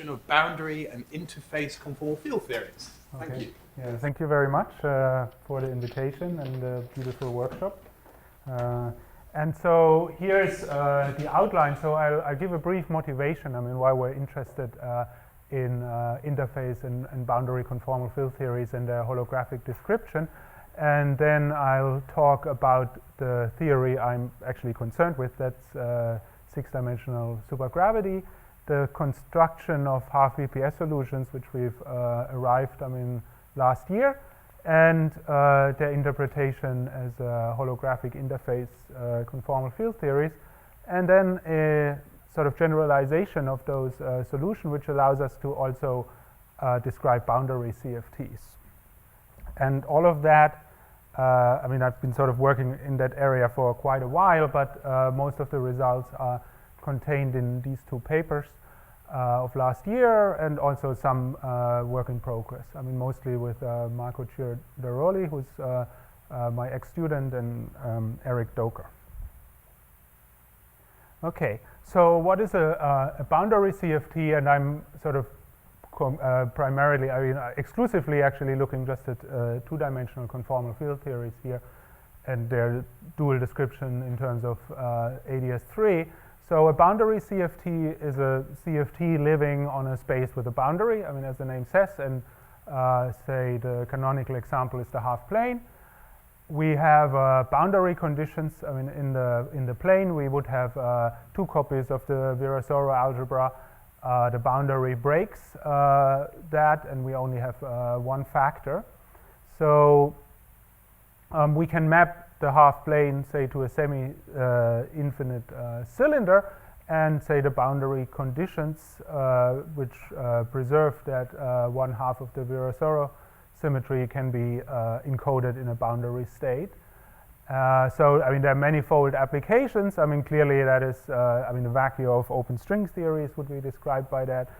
discussion of boundary and interface conformal field theories. Okay. Thank you. Yeah, thank you very much for the invitation and the beautiful workshop. And so here's the outline. So I'll give a brief motivation, why we're interested in interface and boundary conformal field theories and their holographic description. And then I'll talk about the theory I'm actually concerned with, that's six-dimensional supergravity, the construction of half VPS solutions, which we've arrived, last year, and their interpretation as a holographic interface conformal field theories, and then a sort of generalization of those solutions, which allows us to also describe boundary CFTs. And all of that, I've been sort of working in that area for quite a while, but most of the results are contained in these two papers of last year, and also some work in progress. Mostly with Marco Ciardaroli, who's my ex-student, and Eric Doker. Okay, so what is a boundary CFT? And I'm sort of primarily, exclusively actually looking just at two-dimensional conformal field theories here, and their dual description in terms of ADS3. So a boundary CFT is a CFT living on a space with a boundary, as the name says, and say the canonical example is the half plane. We have boundary conditions. In the plane we would have two copies of the Virasoro algebra. The boundary breaks that, and we only have one factor. So we can map the half plane, say, to a semi-infinite cylinder, and say the boundary conditions which preserve that one half of the Virasoro symmetry can be encoded in a boundary state. So there are manifold applications. Clearly that is, the vacuum of open string theories would be described by that.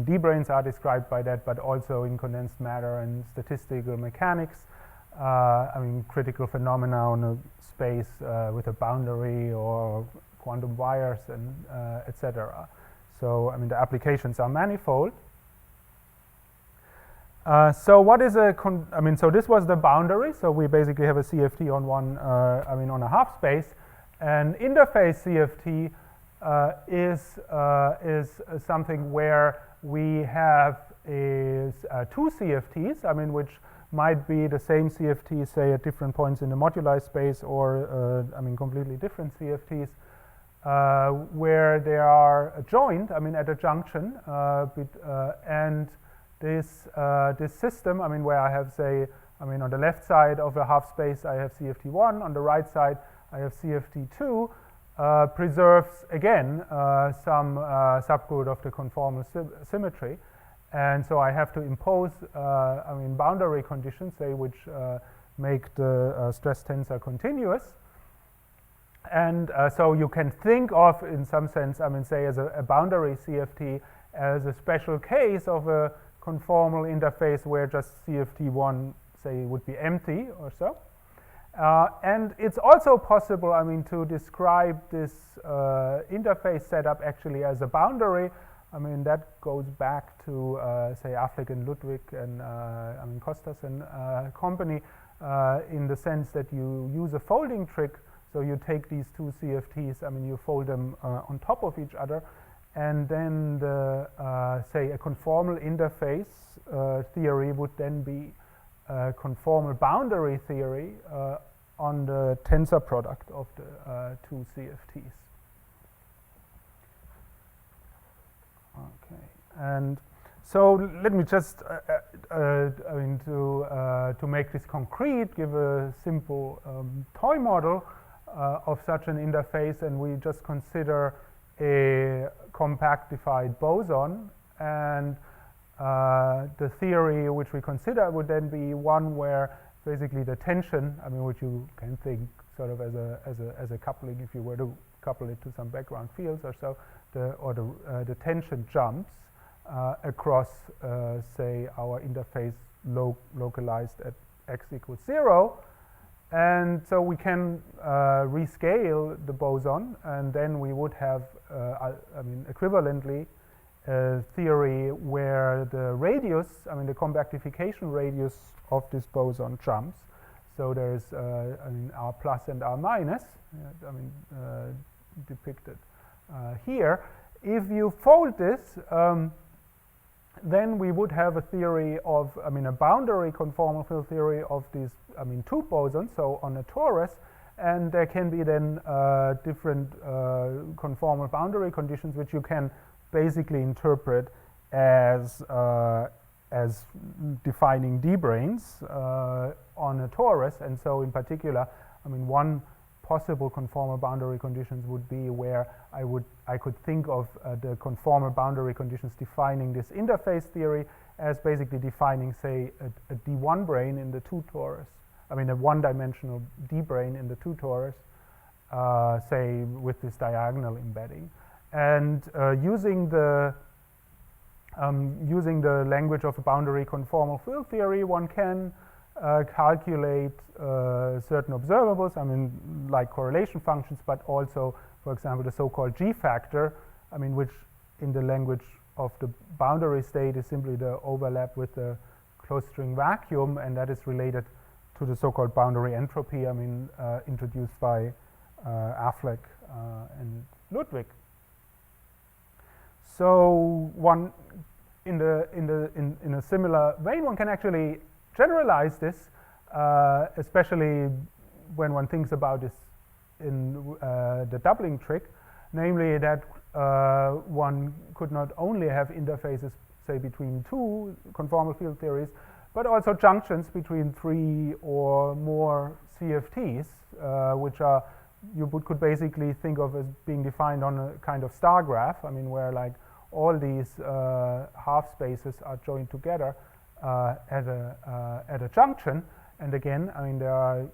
D-branes are described by that, but also in condensed matter and statistical mechanics. Critical phenomena on a space with a boundary, or quantum wires, and etc. So the applications are manifold. So what is a so this was the boundary. So we basically have a CFT on one, on a half space. An interface CFT is something where we have two CFTs, which might be the same CFT, say, at different points in the moduli space, or completely different CFTs, where they are joined, at a junction, and this system, where I have, say, on the left side of the half space I have CFT1, on the right side I have CFT2, preserves again some subgroup of the conformal symmetry. And so I have to impose, boundary conditions, say, which make the stress tensor continuous. And so you can think of, in some sense, say, as a boundary CFT as a special case of a conformal interface where just CFT1, say, would be empty or so. And it's also possible, to describe this interface setup actually as a boundary. That goes back to, say, Affleck and Ludwig and, Costas and company, in the sense that you use a folding trick. So you take these two CFTs, you fold them on top of each other, and then the, say, a conformal interface theory would then be conformal boundary theory on the tensor product of the two CFTs. Okay, and so let me just, to make this concrete, give a simple toy model of such an interface, and we just consider a compactified boson, and the theory which we consider would then be one where basically the tension, which you can think sort of as a coupling, if you were to couple it to some background fields or so, the tension jumps across, say, our interface localized at x equals 0. And so we can rescale the boson, and then we would have, equivalently, theory where the radius, I mean the compactification radius of this boson jumps. So there's I mean R plus and R minus, I mean depicted here. If you fold this, then we would have a theory of, I mean a boundary conformal field theory of these, I mean two bosons, so on a torus, and there can be then different conformal boundary conditions which you can basically interpret as defining d-branes on a torus. And so in particular, I mean one possible conformal boundary conditions would be where I could think of the conformal boundary conditions defining this interface theory as basically defining, say, a D1 brane in the 2 torus. I mean a one-dimensional D brane in the 2 torus, say with this diagonal embedding. And using the language of a boundary conformal field theory, one can calculate certain observables, I mean like correlation functions, but also, for example, the so-called G factor, I mean which in the language of the boundary state is simply the overlap with the closed string vacuum, and that is related to the so-called boundary entropy, I mean introduced by Affleck and Ludwig. So one in a similar vein, one can actually generalize this, especially when one thinks about this in the doubling trick, namely that one could not only have interfaces, say, between 2 conformal field theories, but also junctions between 3 or more CFTs, which are could basically think of as being defined on a kind of star graph. I mean, where like all these half spaces are joined together at a junction. And again, I mean, there are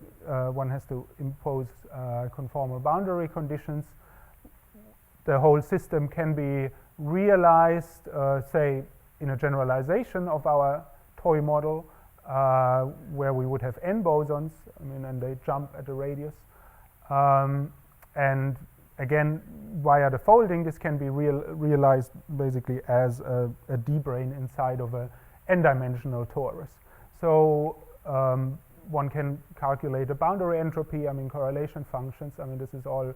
one has to impose conformal boundary conditions. The whole system can be realized, say, in a generalization of our toy model, where we would have n bosons, I mean, and they jump at a radius. And again, via the folding, this can be realized basically as a D-brane inside of a n-dimensional torus. So one can calculate the boundary entropy, I mean correlation functions, I mean this is all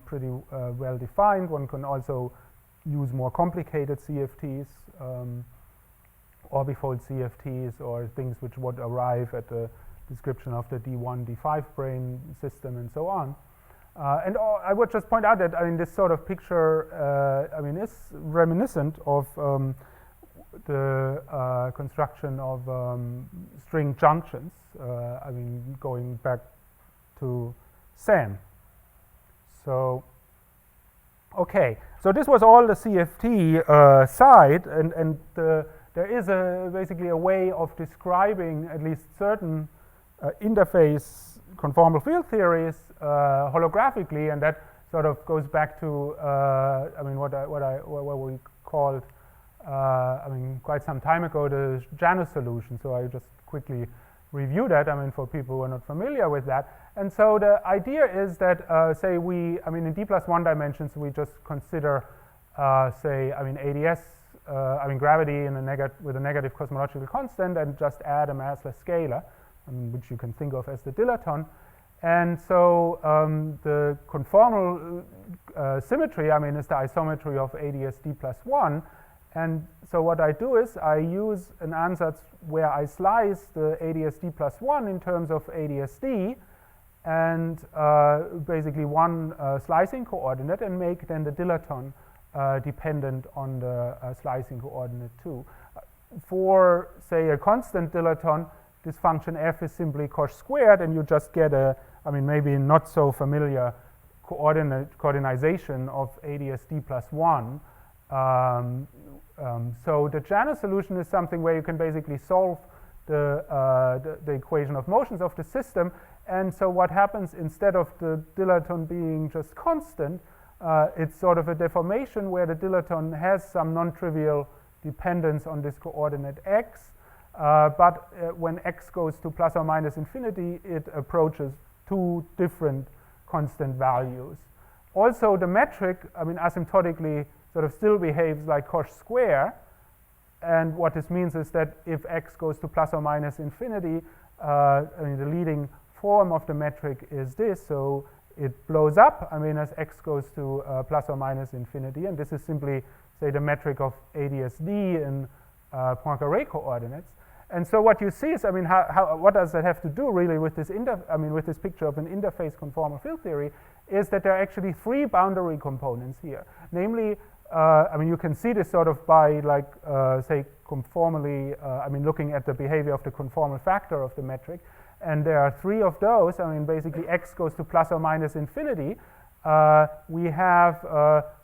pretty well defined. One can also use more complicated CFTs, orbifold CFTs, or things which would arrive at the description of the D1, D5 brane system and so on. And I would just point out that, I mean, this sort of picture, I mean, is reminiscent of the construction of string junctions, I mean, going back to Sam. So, okay, so this was all the CFT side, and there is basically a way of describing at least certain interface conformal field theories holographically, and that sort of goes back to I mean what we called I mean quite some time ago the Janus solution. So I just quickly review that, I mean, for people who are not familiar with that. And so the idea is that say I mean in D+1 dimensions we just consider say I mean ADS I mean gravity in with a negative cosmological constant, and just add a massless scalar, which you can think of as the dilaton. And so the conformal symmetry, I mean, is the isometry of ADS D+1. And so what I do is I use an ansatz where I slice the ADS D+1 in terms of ADSD, and basically one slicing coordinate, and make then the dilaton dependent on the slicing coordinate too. For, say, a constant dilaton, this function f is simply cos squared, and you just get a, I mean, maybe not so familiar coordination of ADS D+1. So the Janus solution is something where you can basically solve the equation of motions of the system. And so what happens, instead of the dilaton being just constant, it's sort of a deformation where the dilaton has some non-trivial dependence on this coordinate x. But when x goes to plus or minus infinity, it approaches 2 different constant values. also the metric, I mean, asymptotically sort of still behaves like Cauchy square. And what this means is that if x goes to plus or minus infinity, I mean, the leading form of the metric is this, so it blows up, I mean, as x goes to plus or minus infinity, and this is simply, say, the metric of ADSD in Poincare coordinates. And so what you see is, I mean, what does that have to do really with this with this picture of an interface conformal field theory, is that there are actually 3 boundary components here. Namely, I mean, you can see this sort of by, like, say, conformally, I mean, looking at the behavior of the conformal factor of the metric. And there are 3 of those. I mean, basically, x goes to plus or minus infinity. We have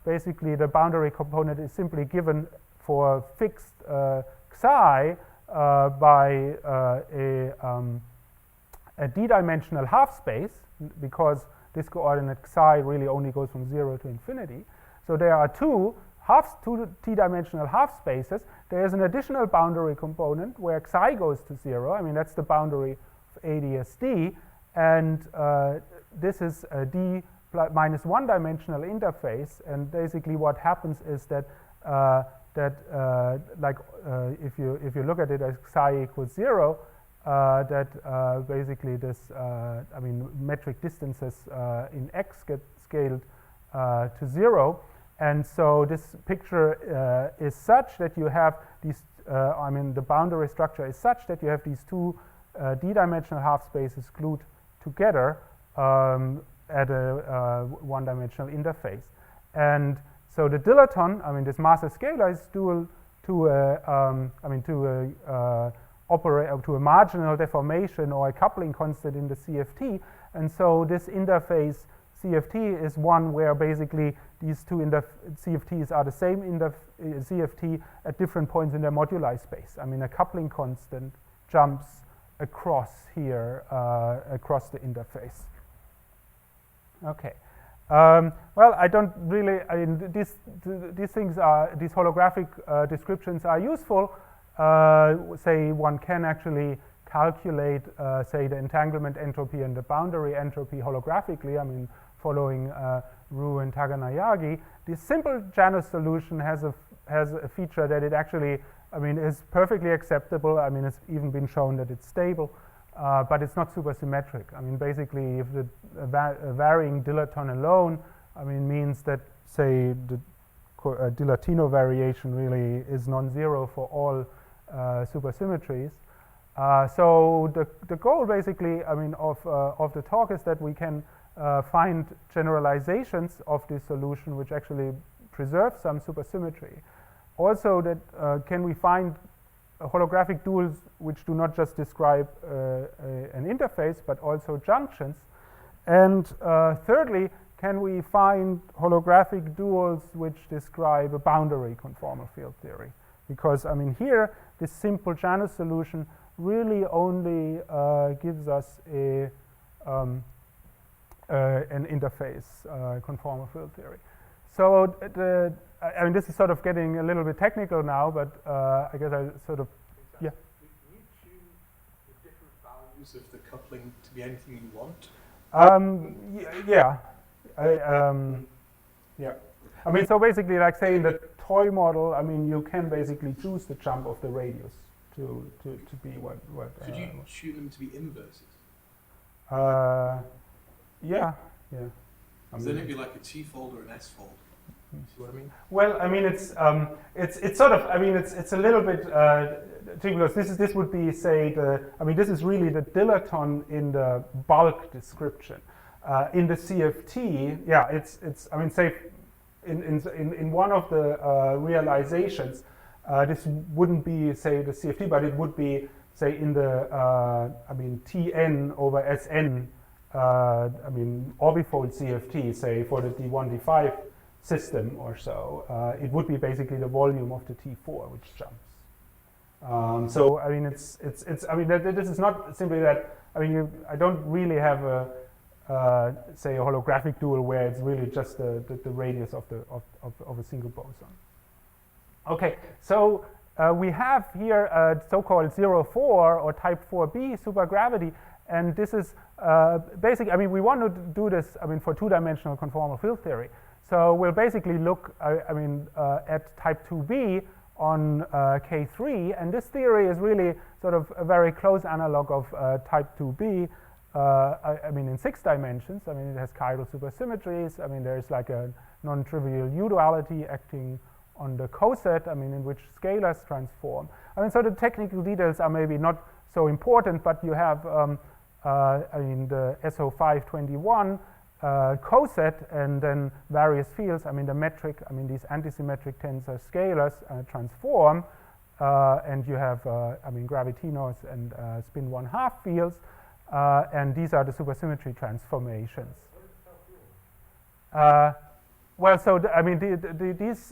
basically the boundary component is simply given for fixed psi by a d-dimensional half space, because this coordinate psi really only goes from 0 to infinity. So there are two t-dimensional half spaces. There is an additional boundary component where psi goes to 0. I mean, that's the boundary of ADSD. And this is a d minus 1 dimensional interface. And basically what happens is that if you look at it as psi equals 0, basically this I mean, metric distances in x get scaled to 0. And so this picture is such that you have these, I mean, the boundary structure is such that you have these 2 d-dimensional half spaces glued together at a 1-dimensional interface. And so the dilaton, I mean, this master scalar is dual to a marginal deformation or a coupling constant in the CFT. And so this interface CFT is one where basically these 2 CFTs are the same CFT at different points in their moduli space. I mean, a coupling constant jumps across here, across the interface. Okay. Well, I don't really, I mean, these things are, these holographic descriptions are useful. Say one can actually calculate, say, the entanglement entropy and the boundary entropy holographically. I mean, following Ryu and Taganayagi. This simple Janus solution has a feature that it actually, I mean, is perfectly acceptable. I mean, it's even been shown that it's stable, but it's not supersymmetric. I mean, basically, if the varying dilaton alone, I mean, means that, say, the dilatino variation really is non-zero for all supersymmetries. So the goal, basically, I mean, of the talk is that we can find generalizations of this solution which actually preserve some supersymmetry. Also, that can we find holographic duals which do not just describe an interface but also junctions. And thirdly, can we find holographic duals which describe a boundary conformal field theory? Because, I mean, here, this simple Janus solution really only gives us an interface conformal field theory. So I mean, this is sort of getting a little bit technical now, but I guess I sort of, yeah. Can you tune the different values of the coupling to be anything you want? Yeah. Yeah. I mean, so basically, like say in the toy model, I mean, you can basically choose the jump of the radius to be what. Could you tune them to be inverses? Yeah. Then it'd be like a T-fold or an S-fold. See what I mean? Well, I mean, it's sort of, I mean, it's a little bit tricky because this would be, say, I mean, this is really the dilaton in the bulk description. In the CFT, yeah, it's I mean, say in one of the realizations, this wouldn't be, say, the CFT, but it would be, say, in the I mean, Tn over Sn. I mean, orbifold CFT, say, for the D1, D5 system or so, it would be basically the volume of the T4 which jumps. So, I mean, it's I mean, this is not simply that, I mean, I don't really have a, say, a holographic dual where it's really just the radius of a single boson. Okay, so we have here a so-called 0,4 or type 4b supergravity, And this is basically, I mean, we want to do this, I mean, for two-dimensional conformal field theory. So we'll basically look, at type 2b on K3, and this theory is really sort of a very close analog of type 2b. I mean, in 6 dimensions. I mean, it has chiral supersymmetries. I mean, there's like a non-trivial U-duality acting on the coset, I mean, in which scalars transform. I mean, so the technical details are maybe not so important, but you have, I mean, the SO521 coset and then various fields. I mean, the metric, I mean, these antisymmetric tensor scalars transform, and you have, I mean, gravitinos and spin 1/2 fields, and these are the supersymmetry transformations. Well, so I mean, these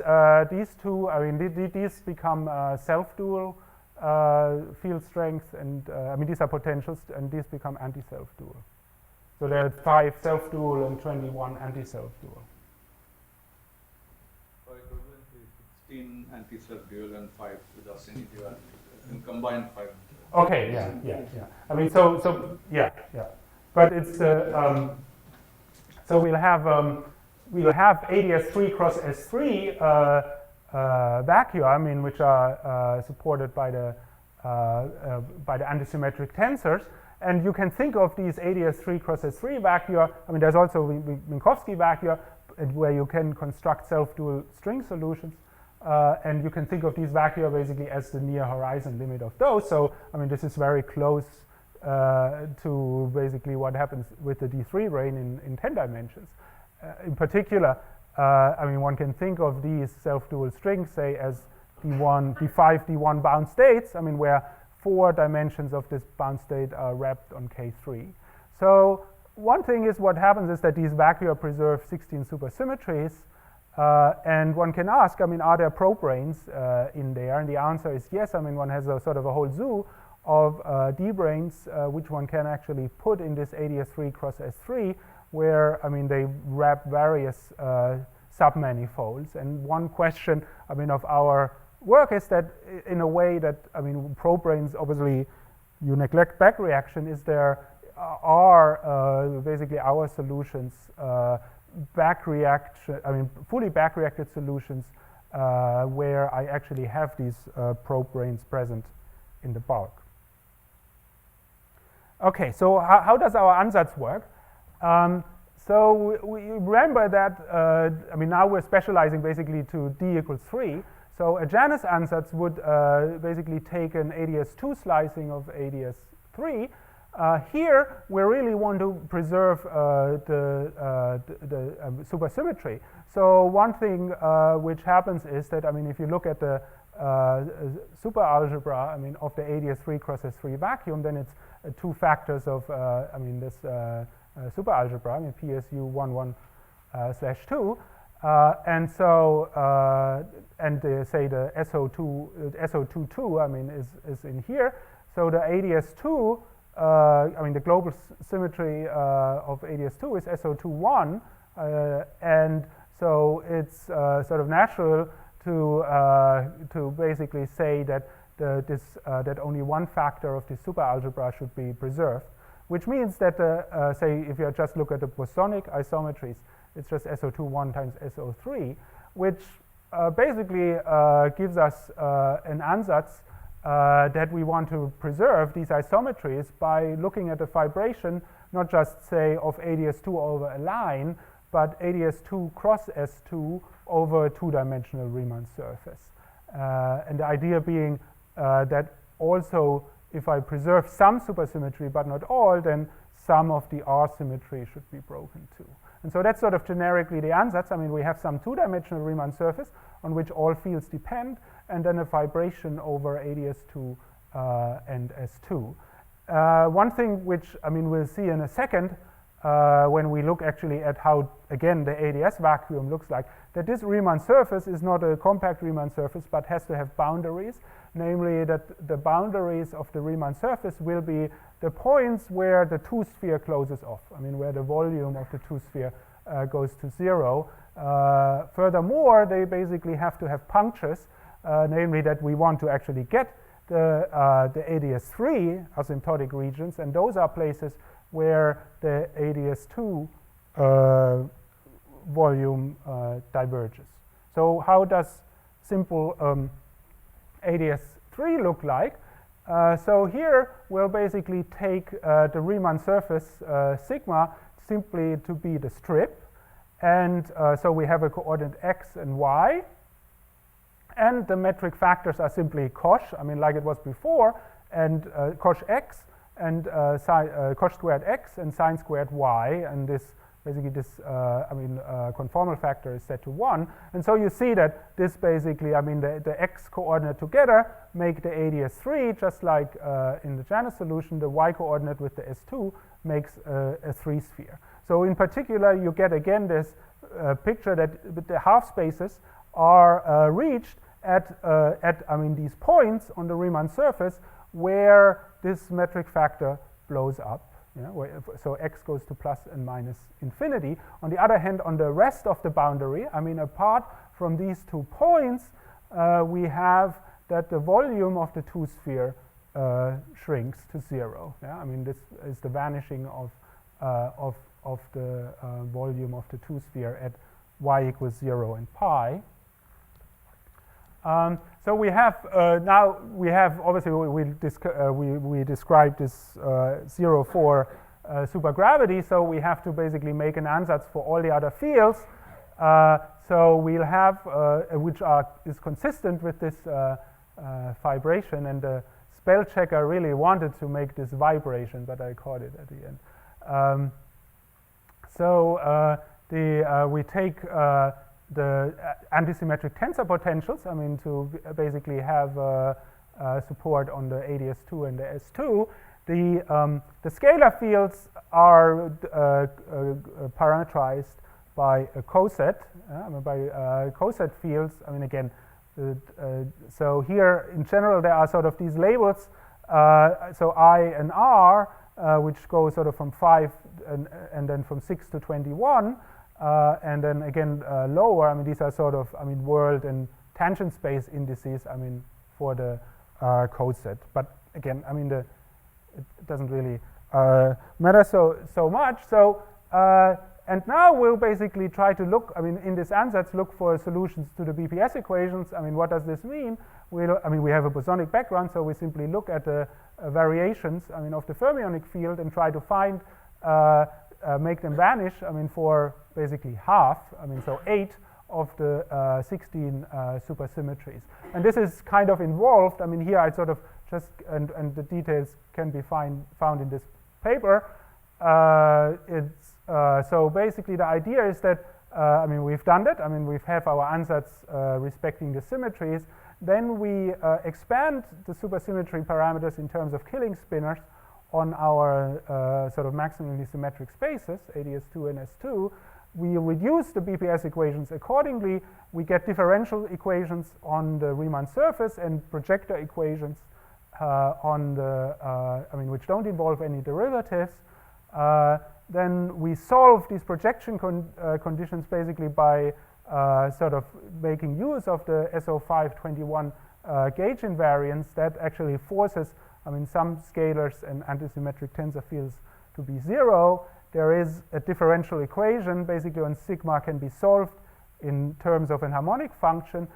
two, I mean, these become self-dual field strengths, and I mean, these are potentials, and these become anti-self-dual. So there are 5 self-dual and 21 anti-self-dual. So equivalent is 16 anti-self-dual and 5 without any duality, and combined 5. Okay, yeah. I mean, so yeah. But it's so we'll have ADS3 cross S3 vacua, I mean, which are supported by the antisymmetric tensors, and you can think of these ADS3 cross S3 vacua. I mean, there's also Minkowski vacua, where you can construct self-dual string solutions. And you can think of these vacua basically as the near horizon limit of those. So, I mean, this is very close to basically what happens with the D3 brane in 10 dimensions. In particular, I mean, one can think of these self-dual strings, say, as D1, D5, D1 bound states, I mean, where 4 dimensions of this bound state are wrapped on K3. So one thing is what happens is that these vacua preserve 16 supersymmetries. And one can ask, I mean, are there probranes in there? And the answer is yes. I mean, one has a sort of a whole zoo of D-branes, which one can actually put in this ADS3 cross S3, where, I mean, they wrap various submanifolds. And one question, I mean, of our work is that in a way that, I mean, probranes, obviously, you neglect back reaction, is there are basically our solutions back reaction, I mean, fully back reacted solutions where I actually have these probranes present in the bulk. Okay, so how does our ansatz work? So we remember that, I mean, now we're specializing basically to D equals 3. So a Janus ansatz would basically take an ADS2 slicing of ADS3. Here, we really want to preserve the supersymmetry. So one thing which happens is that, I mean, if you look at the superalgebra, I mean, of the ADS3 cross S3 vacuum, then it's 2 factors of, I mean, this superalgebra, I mean, PSU 11/2. And so, say the SO22, I mean, is in here. So the ADS2, I mean, the global symmetry of ADS2 is SO21, and so it's sort of natural to basically say that that only one factor of the superalgebra should be preserved, which means that say if you just look at the bosonic isometries, it's just SO21 times SO3, which basically gives us an ansatz that we want to preserve these isometries by looking at the vibration, not just say of ADS2 over a line, but ADS2 cross S2 over a 2-dimensional Riemann surface. And the idea being that also if I preserve some supersymmetry but not all, then some of the R symmetry should be broken too. And so that's sort of generically the ansatz. I mean, we have some 2-dimensional Riemann surface on which all fields depend, and then a vibration over ADS2 and S2. One thing which, I mean, we'll see in a second when we look actually at how, again, the ADS vacuum looks like, that this Riemann surface is not a compact Riemann surface, but has to have boundaries, namely that the boundaries of the Riemann surface will be the points where the 2-sphere closes off, I mean, where the volume of the 2-sphere goes to 0. Furthermore, they basically have to have punctures, namely that we want to actually get the ADS3 asymptotic regions, and those are places where the ADS2 volume diverges. So how does simple ADS3 look like? So here we'll basically take the Riemann surface sigma simply to be the strip, and so we have a coordinate x and y, and the metric factors are simply cosh, I mean like it was before, and cosh x and cosh squared x and sine squared y, and this basically this conformal factor is set to 1, and so you see that this basically, I mean the x coordinate together make the ADS3, just like in the Janus solution, the y coordinate with the S2 makes a 3-sphere. So in particular you get again this picture that the half spaces are reached at these points on the Riemann surface where this metric factor blows up. Yeah, so x goes to plus and minus infinity. On the other hand, on the rest of the boundary, I mean apart from these 2 points, we have that the volume of the 2-sphere shrinks to 0. Yeah? I mean this is the vanishing of the volume of the 2-sphere at y equals 0 and pi. So we have now we have obviously we described this 0-4 supergravity, so we have to basically make an ansatz for all the other fields. So we'll have which is consistent with this vibration, and the spell checker really wanted to make this vibration, but I caught it at the end. We take the antisymmetric tensor potentials, I mean to basically have support on the ADS2 and the S2. The scalar fields are parametrized by a coset, by coset fields. I mean again, so here in general there are sort of these labels, so I and R, which go sort of from 5 and then from 6 to 21. And then again lower, I mean these are sort of, I mean world and tangent space indices, I mean for the coset. But again, I mean it doesn't really matter so much. So and now we'll basically try to look, I mean in this ansatz, look for solutions to the BPS equations. I mean what does this mean? We have a bosonic background, so we simply look at the variations, I mean of the fermionic field, and try to find make them vanish, I mean for basically half, I mean so 8 of the 16 supersymmetries. And this is kind of involved, I mean here I sort of just, and the details can be found in this paper. So basically the idea is that, I mean we've done that, I mean we have our ansatz respecting the symmetries, then we expand the supersymmetry parameters in terms of killing spinors on our sort of maximally symmetric spaces, ADS2 and S2. We reduce the BPS equations accordingly. We get differential equations on the Riemann surface and projector equations on the, which don't involve any derivatives. Then we solve these projection conditions basically by sort of making use of the SO521 gauge invariance that actually forces, some scalars and antisymmetric tensor fields to be 0. There is a differential equation basically on sigma can be solved in terms of an harmonic function.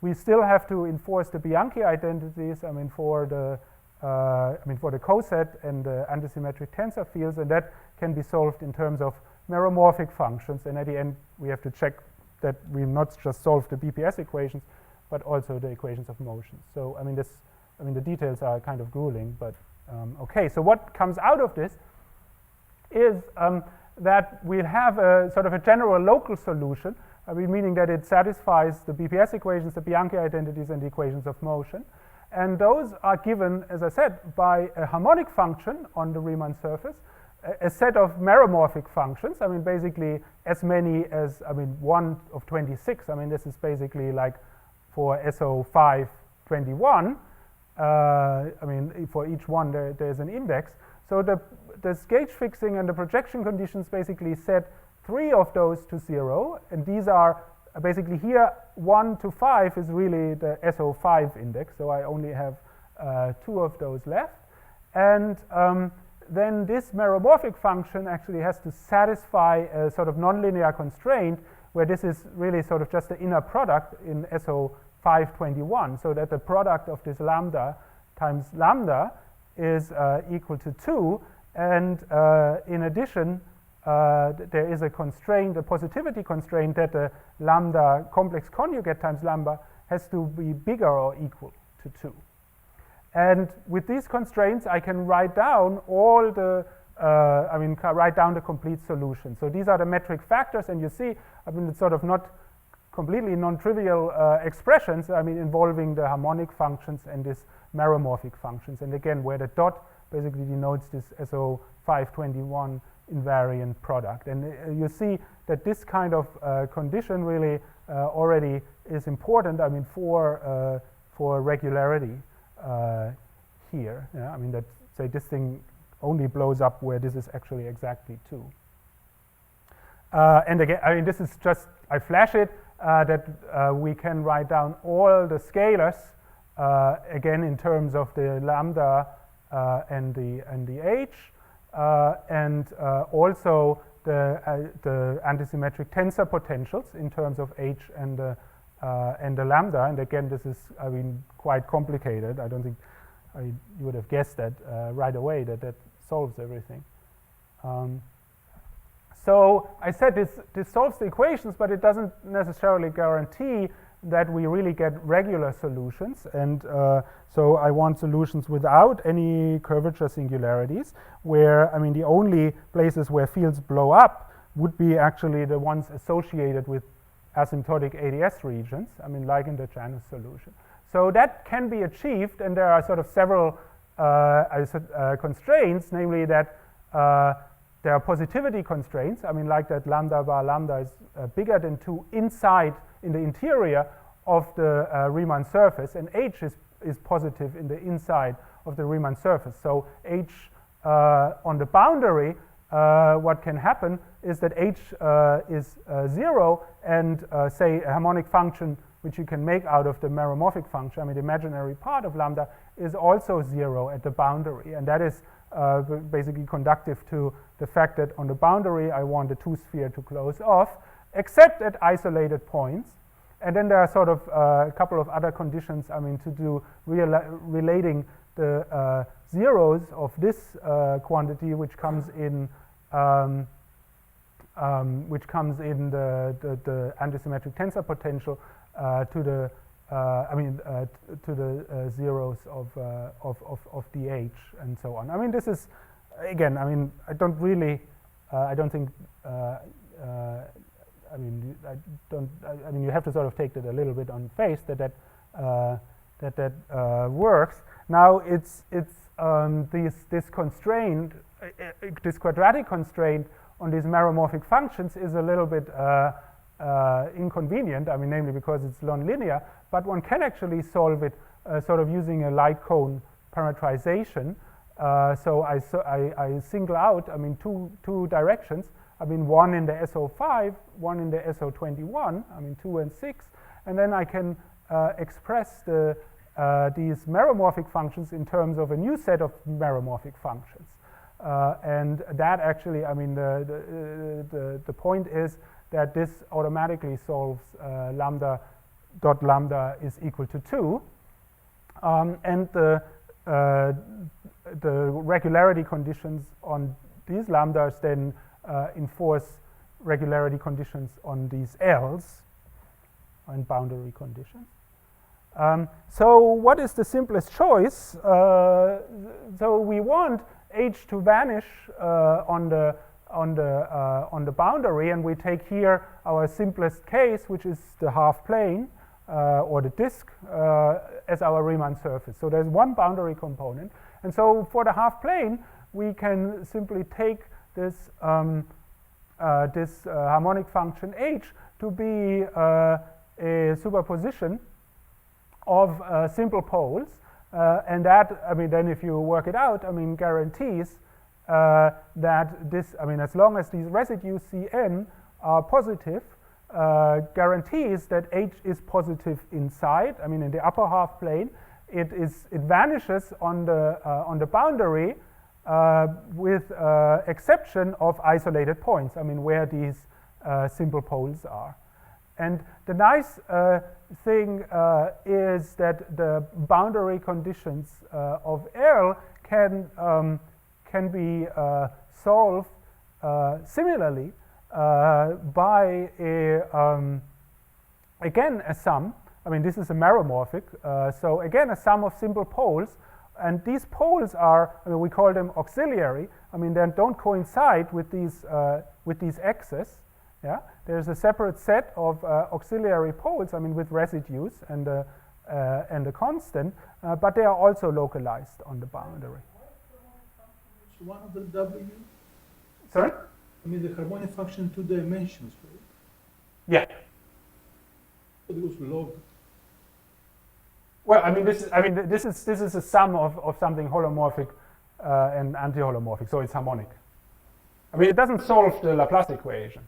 We still have to enforce the Bianchi identities, for the coset and the antisymmetric tensor fields, and that can be solved in terms of meromorphic functions. And at the end, we have to check that we not just solve the BPS equations, but also the equations of motion. So, the details are kind of grueling, but okay. So what comes out of this is that we'll have a sort of a general local solution, meaning that it satisfies the BPS equations, the Bianchi identities, and the equations of motion. And those are given, as I said, by a harmonic function on the Riemann surface, a set of meromorphic functions, basically as many as, 1 of 26. This is basically like for SO521, for each one there's an index. So the gauge fixing and the projection conditions basically set 3 of those to 0, and these are basically here 1 to 5 is really the SO5 index, so I only have two of those left. And then this meromorphic function actually has to satisfy a sort of nonlinear constraint where this is really sort of just the inner product in SO521, so that the product of this lambda times lambda is equal to 2. And in addition, there is a constraint, a positivity constraint, that the lambda complex conjugate times lambda has to be bigger or equal to 2. And with these constraints, I can write down all the, write down the complete solution. So these are the metric factors, and you see, it's sort of not completely non-trivial expressions, involving the harmonic functions and this meromorphic functions. And again, where the dot basically denotes this SO521 invariant product. And you see that this kind of condition really already is important, for regularity here. Yeah? That, say, this thing only blows up where this is actually exactly 2. And again, this is just, I flash it, that we can write down all the scalars, again, in terms of the lambda and the h, and also the antisymmetric tensor potentials in terms of h and the lambda. And again, this is, quite complicated. I don't think you would have guessed that right away that solves everything. So I said this solves the equations, but it doesn't necessarily guarantee that we really get regular solutions. And so I want solutions without any curvature singularities, where, the only places where fields blow up would be actually the ones associated with asymptotic ADS regions, like in the Janus solution. So that can be achieved, and there are sort of several constraints, namely that there are positivity constraints, like that lambda bar lambda is bigger than 2 inside, in the interior of the Riemann surface, and h is positive in the inside of the Riemann surface. So h on the boundary, what can happen is that h is 0, and say a harmonic function which you can make out of the meromorphic function, the imaginary part of lambda, is also 0 at the boundary. And that is basically conductive to the fact that on the boundary I want the 2-sphere to close off, except at isolated points. And then there are sort of a couple of other conditions, to do relating the zeros of this quantity, which comes in the antisymmetric tensor potential, to the to the zeros of the h and so on. This is, again, I don't really, I don't think, you have to sort of take that a little bit on face that works. Now it's this constraint, this quadratic constraint on these meromorphic functions is a little bit inconvenient. Namely because it's nonlinear, but one can actually solve it sort of using a light cone parametrization. So I single out, two directions. One in the SO5, one in the SO21, 2 and 6, and then I can express these meromorphic functions in terms of a new set of meromorphic functions. And that actually, the point is that this automatically solves lambda dot lambda is equal to 2, and the regularity conditions on these lambdas then enforce regularity conditions on these L's and boundary conditions. So what is the simplest choice? So we want H to vanish on the boundary, and we take here our simplest case, which is the half plane or the disk as our Riemann surface. So there's one boundary component, and so for the half plane we can simply take this harmonic function h to be a superposition of simple poles, and that, then if you work it out, guarantees that this, as long as these residues Cn are positive, guarantees that h is positive inside, in the upper half plane, it vanishes on the boundary with exception of isolated points, I mean, where these simple poles are. And the nice thing is that the boundary conditions of L can be solved similarly by again a sum. I mean, this is a meromorphic, so again a sum of simple poles, and these poles are, I mean, we call them auxiliary. I mean, they don't coincide with these x's. Yeah, there's a separate set of auxiliary poles, I mean, with residues and a constant, but they are also localized on the boundary. One of the W. Sorry? I mean, the harmonic function 2 dimensions, right? Yeah. But it was log. Well, I mean, this is a sum of something holomorphic and anti-holomorphic, so it's harmonic. I mean, it doesn't solve the Laplace equation.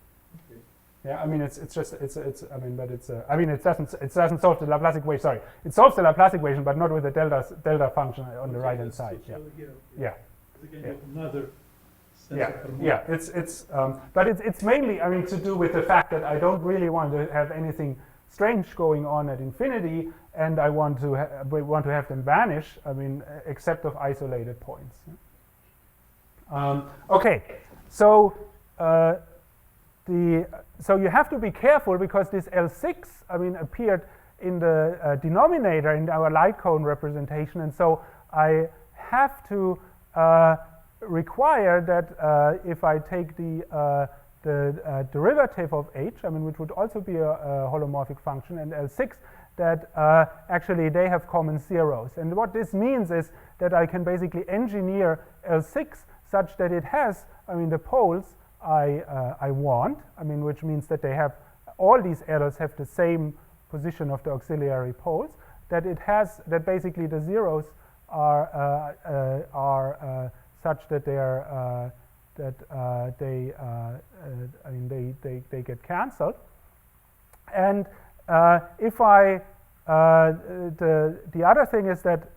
Okay. Yeah, I mean, it doesn't solve the Laplace equation. Sorry, it solves the Laplace equation, but not with the delta function on the right hand side. So, Yeah. okay. Yeah. Again, you have another sense Yeah, of harmonic. yeah, but it's mainly, I mean, to do with the fact that I don't really want to have anything strange going on at infinity, and I want to have them vanish, I mean, except of isolated points. Okay, so so you have to be careful because this L6, I mean, appeared in the denominator in our light cone representation, and so I have to require that if I take the derivative of h, I mean, which would also be a holomorphic function, and L6, that actually they have common zeros. And what this means is that I can basically engineer L6 such that it has, I mean, the poles I want, I mean, which means that they have, all these L's have the same position of the auxiliary poles, that it has, that basically the zeros are such that they are, I mean, they get cancelled. And if I, the other thing is that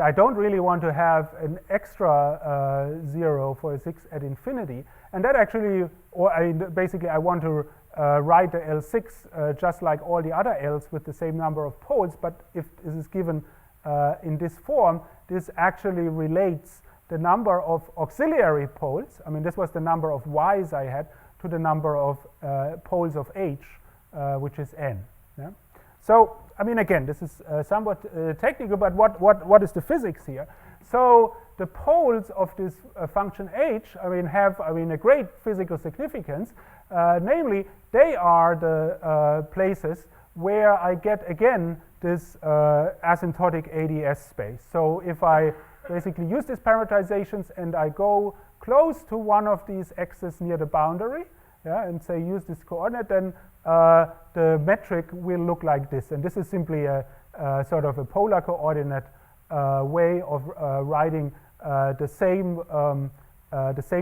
I don't really want to have an extra 0 for a 6 at infinity, and that actually, or I mean, basically I want to write the L6 just like all the other L's with the same number of poles, but if this is given in this form, this actually relates the number of auxiliary poles, I mean, this was the number of y's I had, to the number of poles of h, which is n. Yeah? So, I mean, again, this is somewhat technical, but what is the physics here? So the poles of this function h, I mean, have, I mean, a great physical significance. Namely, they are the places where I get, again, this asymptotic ADS space. So if I basically use these parameterizations and I go close to one of these x's near the boundary, yeah, and say use this coordinate, then the metric will look like this. And this is simply a sort of a polar coordinate way of writing the same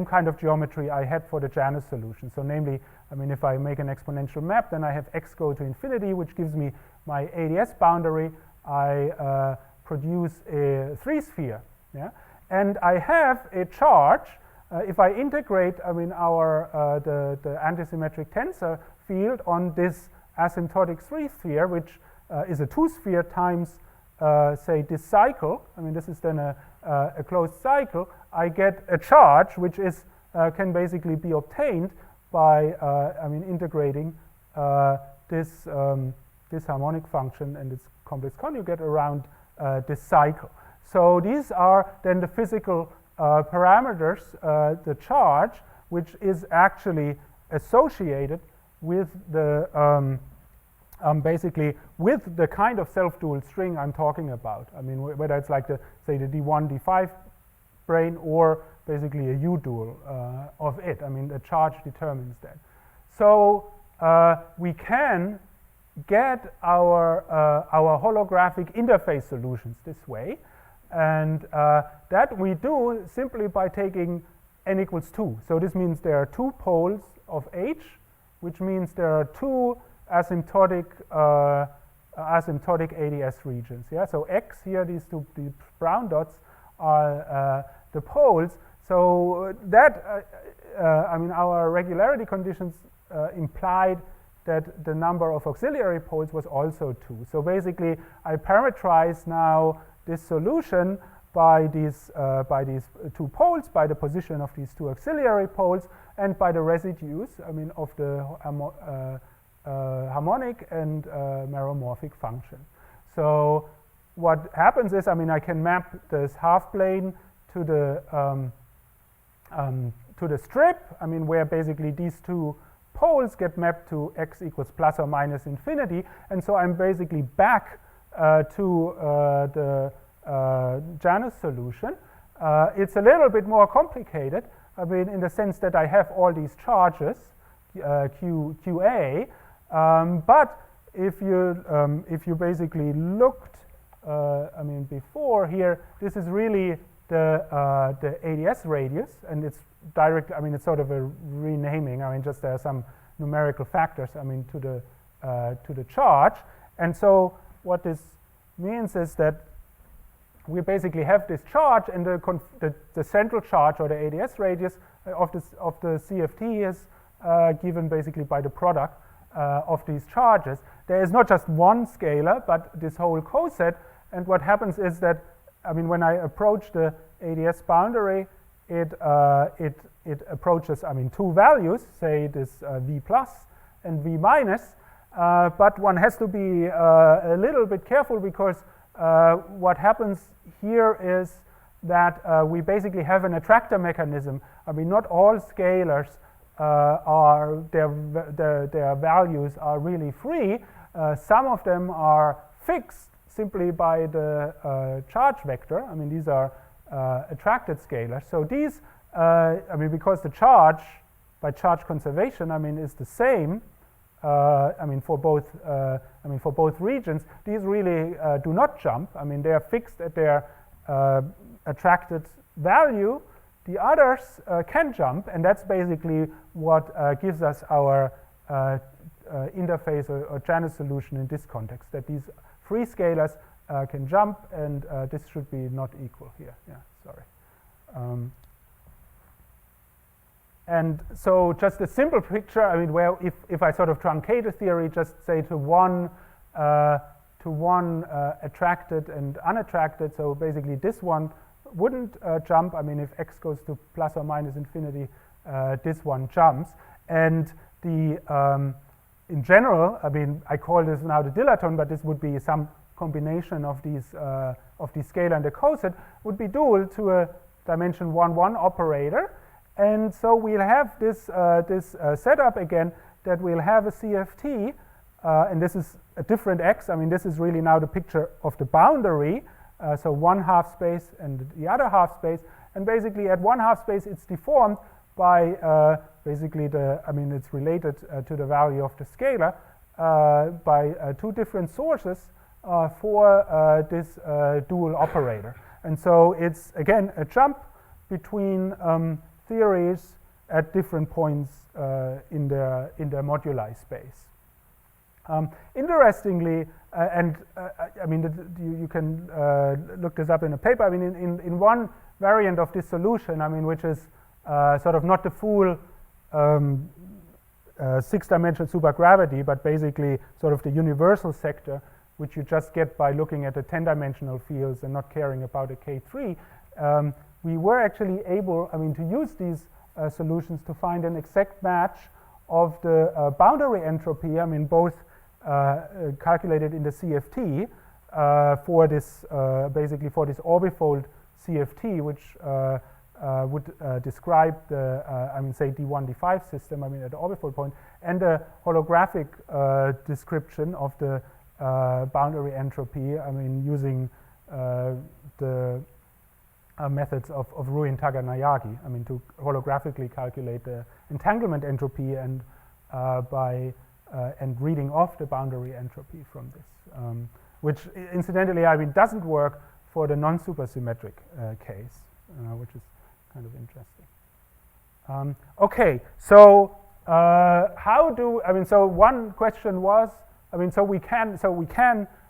kind of geometry I had for the Janus solution. So namely, I mean, if I make an exponential map, then I have x go to infinity, which gives me my ADS boundary. I produce a 3-sphere, yeah? And I have a charge. If I integrate, I mean, the antisymmetric tensor field on this asymptotic 3-sphere, which is a 2-sphere times, say, this cycle, I mean, this is then a closed cycle, I get a charge which is can basically be obtained by, I mean, integrating this harmonic function and its complex conjugate around this cycle. So these are then the physical parameters, the charge, which is actually associated with the basically with the kind of self-dual string I'm talking about. I mean, whether it's like the, say, the D1, D5 brane, or basically a U-dual of it. I mean, the charge determines that. So we can get our holographic interface solutions this way, and that we do simply by taking n equals 2. So this means there are 2 poles of H, which means there are 2 asymptotic ADS regions. Yeah, so X here, these brown dots are the poles. So that I mean, our regularity conditions implied that the number of auxiliary poles was also 2. So basically, I parameterize now this solution by these 2 poles, by the position of these 2 auxiliary poles, and by the residues, I mean, of the harmonic and meromorphic function. So what happens is, I mean, I can map this half plane to the strip, I mean, where basically these 2 poles get mapped to x equals plus or minus infinity, and so I'm basically back to the Janus solution. It's a little bit more complicated, I mean, in the sense that I have all these charges, QA, but if you basically looked, I mean, before here, this is really the ADS radius, and it's direct, I mean, it's sort of a renaming, I mean, just there are some numerical factors, I mean, to the charge. And so what this means is that we basically have this charge, and the central charge, or the ADS radius of the CFT is given basically by the product of these charges. There is not just one scalar, but this whole coset, and what happens is that, I mean, when I approach the ADS boundary, it approaches, I mean, 2 values, say this V plus and V minus, but one has to be a little bit careful, because what happens here is that we basically have an attractor mechanism. I mean, not all scalars their values are really free. Some of them are fixed simply by the charge vector. I mean, these are attracted scalars. So these, I mean, because the charge by charge conservation, I mean, is the same. I mean, for both regions, these really do not jump. I mean, they are fixed at their attracted value. The others can jump, and that's basically what gives us our interface or Janus solution in this context, that these free scalars can jump, and this should be not equal here. Yeah, sorry. And so just a simple picture, I mean, where if I sort of truncate a theory, just say to one attracted and unattracted, so basically this one wouldn't jump. I mean, if x goes to plus or minus infinity, this one jumps. And the in general, I mean, I call this now the dilaton, but this would be some combination of these scalar and the coset, would be dual to a dimension 1,1 operator. And so we'll have this setup again, that we'll have a CFT, and this is a different x. I mean, this is really now the picture of the boundary, so one half space and the other half space. And basically at one half space, it's deformed by basically I mean, it's related to the value of the scalar by 2 different sources for this dual operator. And so it's, again, a jump between theories at different points in their moduli space. Interestingly, and I mean, you can look this up in a paper. I mean, in one variant of this solution, I mean, which is sort of not the full 6-dimensional supergravity, but basically sort of the universal sector, which you just get by looking at the 10-dimensional fields and not caring about a K3. We were actually able, I mean, to use these solutions to find an exact match of the boundary entropy, I mean, both calculated in the CFT for this, basically for this orbifold CFT, which would describe the, I mean, say D1, D5 system, I mean, at the orbifold point, and the holographic description of the boundary entropy, I mean, using the methods of Ruin Taganayagi, I mean, to holographically calculate the entanglement entropy and and reading off the boundary entropy from this, which incidentally, I mean, doesn't work for the non-supersymmetric case, which is kind of interesting. Okay, so how do, I mean, so one question was, I mean, so we can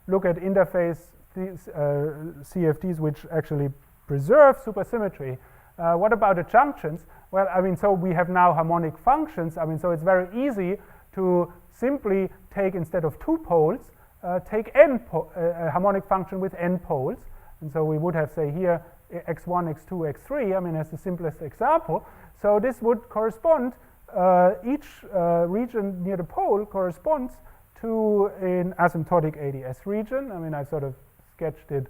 look at interface these, CFTs which actually preserve supersymmetry. What about the junctions? Well, I mean, so we have now harmonic functions. I mean, so it's very easy to simply take, instead of 2 poles, take a harmonic function with n poles. And so we would have, say, here x1, x2, x3, I mean, as the simplest example. So this would correspond, each region near the pole corresponds to an asymptotic ADS region. I mean, I sort of sketched it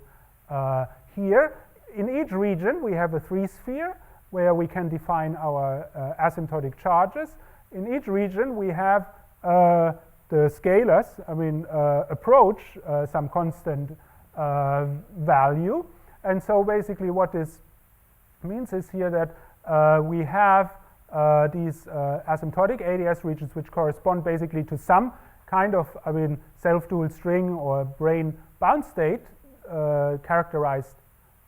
here. In each region, we have a 3-sphere where we can define our asymptotic charges. In each region, we have the scalars, I mean, approach some constant value. And so basically what this means is here that we have these asymptotic ADS regions which correspond basically to some kind of, I mean, self-dual string or brane bound state characterized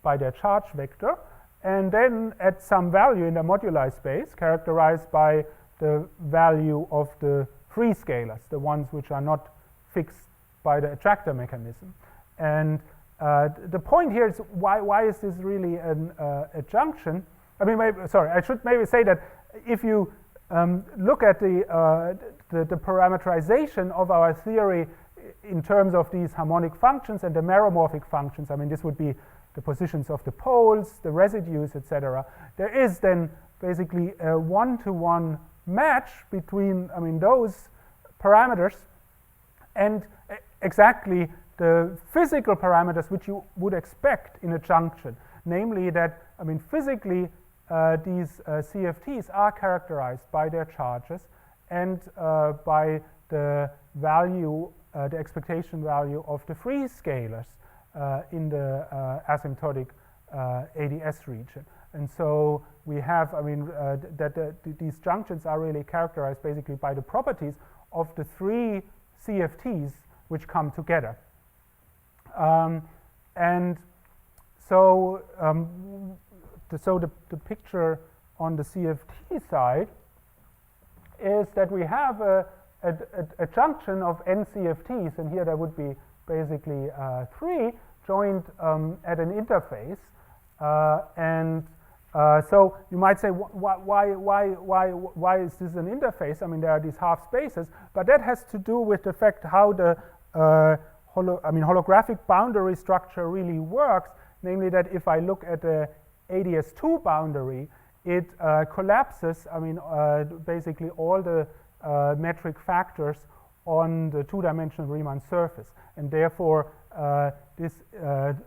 by their charge vector, and then at some value in the moduli space characterized by the value of the free scalars, the ones which are not fixed by the attractor mechanism. And the point here is why is this really a junction? I mean, I should maybe say that if you look at the parameterization of our theory in terms of these harmonic functions and the meromorphic functions, I mean, this would be the positions of the poles, the residues, etc. There is then basically a one-to-one match between, I mean, those parameters and exactly the physical parameters which you would expect in a junction. Namely that, I mean, physically these CFTs are characterized by their charges and by the value, the expectation value of the free scalars in the asymptotic ADS region. And so we have, I mean, these junctions are really characterized basically by the properties of the 3 CFTs which come together. And so, the picture on the CFT side is that we have a junction of n CFTs, and here there would be basically 3 joined at an interface. So you might say, why is this an interface? I mean, there are these half spaces, but that has to do with the fact how the holographic boundary structure really works. Namely, that if I look at the ADS2 boundary, it collapses, I mean, basically all the metric factors on the 2-dimensional Riemann surface. And therefore, this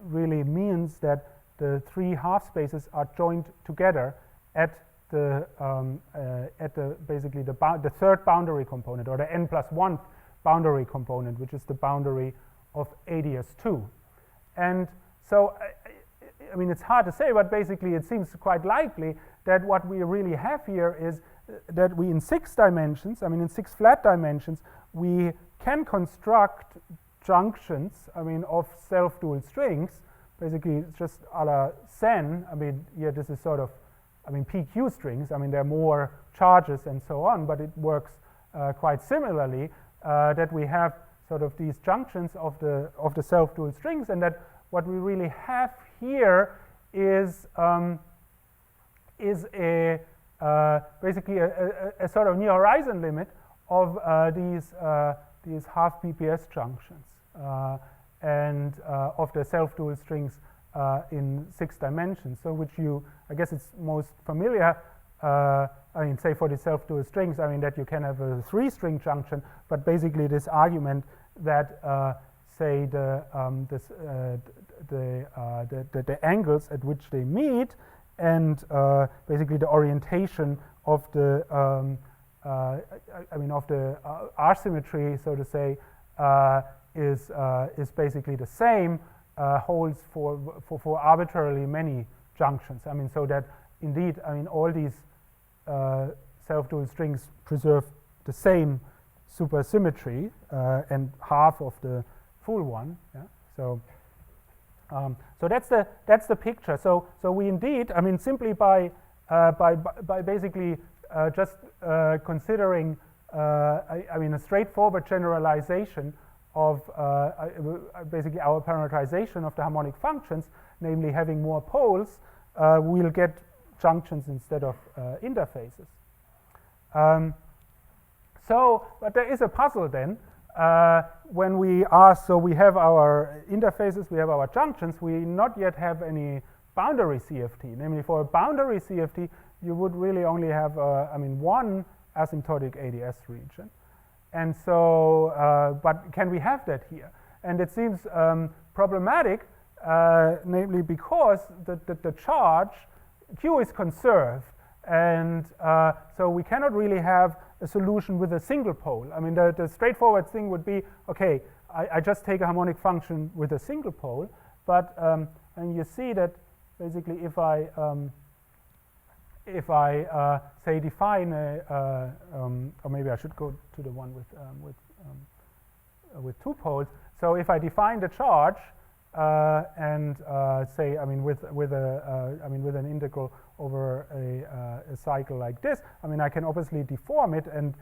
really means that the 3 half spaces are joined together at the basically the 3rd boundary component, or the n+1 boundary component, which is the boundary of ADS2. And so, I mean, it's hard to say, but basically it seems quite likely that what we really have here is that we, in 6 dimensions, I mean, in 6 flat dimensions, we can construct junctions, I mean, of self-dual strings. Basically, it's just a la sen. I mean, here this is sort of, I mean, PQ strings. I mean, there are more charges and so on, but it works quite similarly, that we have sort of these junctions of the self-dual strings, and that what we really have here is basically a sort of near horizon limit of these half PPS junctions and of the self-dual strings in 6 dimensions. So which I guess it's most familiar, I mean, say for the self-dual strings, I mean, that you can have a 3-string junction, but basically this argument that say the angles at which they meet and basically the orientation of the I mean, of the R symmetry, so to say, is basically the same, holds for arbitrarily many junctions. I mean, so that indeed, I mean, all these self-dual strings preserve the same supersymmetry and half of the full one. Yeah? So that's the picture. So we indeed, I mean, simply by basically just considering, I mean, a straightforward generalization of basically our parameterization of the harmonic functions, namely having more poles, we'll get junctions instead of interfaces. But there is a puzzle then. When we ask, so we have our interfaces, we have our junctions, we not yet have any boundary CFT. Namely, for a boundary CFT, you would really only have, I mean, one asymptotic ADS region. And so, but can we have that here? And it seems problematic, namely because the charge Q is conserved. And so we cannot really have a solution with a single pole. I mean, the straightforward thing would be, okay, I just take a harmonic function with a single pole. But and you see that basically if I say define a, or maybe I should go to the one with two poles. So if I define the charge and say, I mean, with an integral over a cycle like this, I mean, I can obviously deform it, and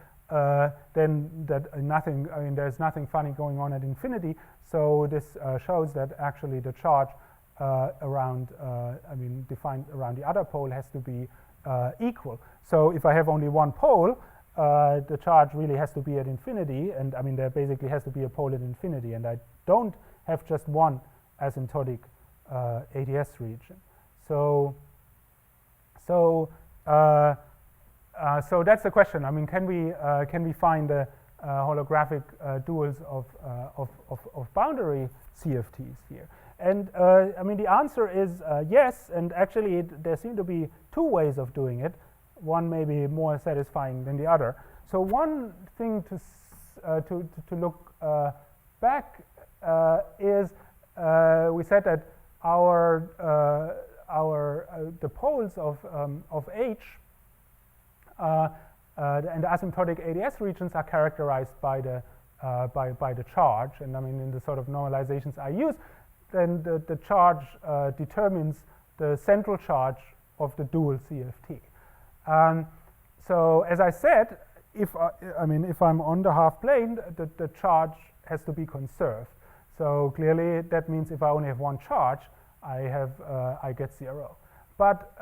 then that nothing. I mean, there's nothing funny going on at infinity. So this shows that actually the charge around, I mean, defined around the other pole has to be equal. So if I have only one pole, the charge really has to be at infinity, and I mean there basically has to be a pole at infinity, and I don't have just one asymptotic ADS region. So that's the question. I mean, can we find the holographic duals of boundary CFTs here? And I mean, the answer is yes, and actually there seem to be two ways of doing it. One may be more satisfying than the other. So one thing to look back is we said that the poles of H and the asymptotic ADS regions are characterized by the charge, and I mean in the sort of normalizations I use, then the charge determines the central charge of the dual CFT. So as I said, if I'm on the half plane, the charge has to be conserved. So clearly that means if I only have one charge, I get zero. But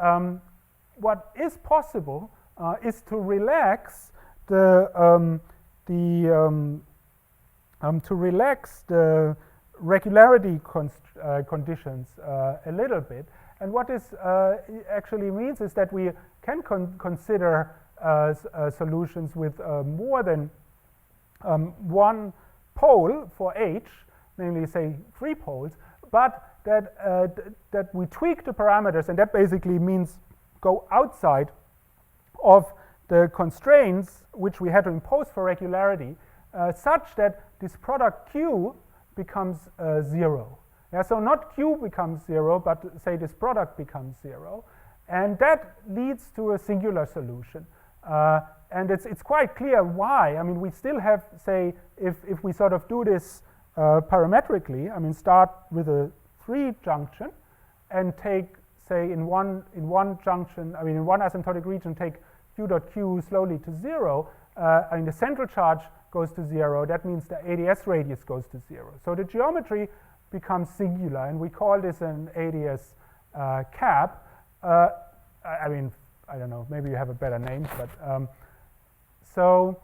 what is possible is to relax the regularity conditions a little bit. And what this actually means is that we can consider solutions with more than one pole for H, namely say 3 poles, but that we tweak the parameters, and that basically means go outside of the constraints which we had to impose for regularity, such that this product Q becomes 0. Yeah, so not Q becomes 0, but say this product becomes 0. And that leads to a singular solution. And it's quite clear why. I mean, we still have, say, if we sort of do this parametrically, I mean, start with a 3 junction and take, say, in one junction, I mean, in one asymptotic region, take Q dot Q slowly to 0, and the central charge goes to 0. That means the ADS radius goes to 0. So the geometry becomes singular, and we call this an ADS cap. I mean, I don't know, maybe you have a better name, but so,